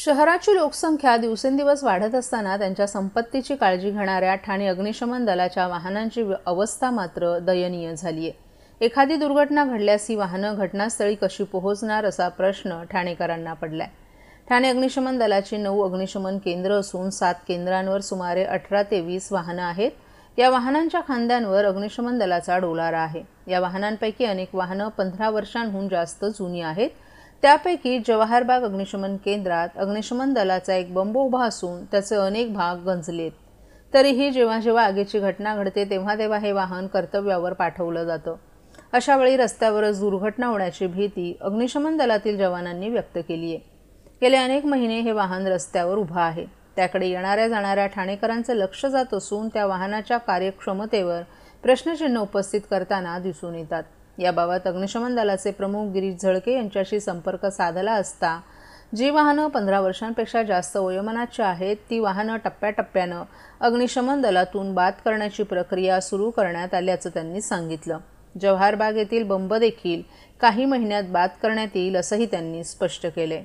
शहराची लोकसंख्या दिवसेंदिवस वाढत असताना त्यांच्या संपत्तीची काळजी घेणाऱ्या ठाणे अग्निशमन दलाच्या वाहनांची अवस्था मात्र दयनीय झाली आहे। एखादी दुर्घटना घडल्यास ही वाहनं घटनास्थळी कशी पोहोचणार असा प्रश्न ठाणेकरांना पडलाय। ठाणे अग्निशमन दलाची 9 अग्निशमन केंद्र असून 7 केंद्रांवर सुमारे 18 ते 20 वाहनं आहेत। या वाहनांच्या खांद्यांवर अग्निशमन दलाचा डोलारा आहे। या वाहनांपैकी अनेक वाहनं 15 वर्षांहून जास्त जुनी आहेत। त्यापैकी जवाहरबाग अग्निशमन केंद्रात अग्निशमन दलाचा एक बंब उभा असून त्याचे अनेक भाग गंजलेत। तरीही जेव्हा आगीची घटना घडते तेव्हा हे वाहन कर्तव्यावर पाठवलं जातं। अशा वेळी रस्त्यावरच दुर्घटना होण्याची भीती अग्निशमन दलातील जवानांनी व्यक्त केली आहे। गेले अनेक महिने हे वाहन रस्त्यावर उभं आहे। त्याकडे येणाऱ्या जाणाऱ्या ठाणेकरांचं लक्ष जात असून त्या वाहनाच्या कार्यक्षमतेवर प्रश्नचिन्ह उपस्थित करताना दिसून येतात। याबाबत अग्निशमन दलाचे प्रमुख गिरीश झळके यांच्याशी संपर्क साधला असता जी वाहनं 15 वर्षांपेक्षा जास्त वयोमानाची आहेत ती वाहनं टप्प्याटप्प्यानं अग्निशमन दलातून बाद करण्याची प्रक्रिया सुरू करण्यात आल्याचं त्यांनी सांगितलं। जवाहरबाग येथील बंब देखील काही महिन्यात बाद करण्यात येईल असंही त्यांनी स्पष्ट केले।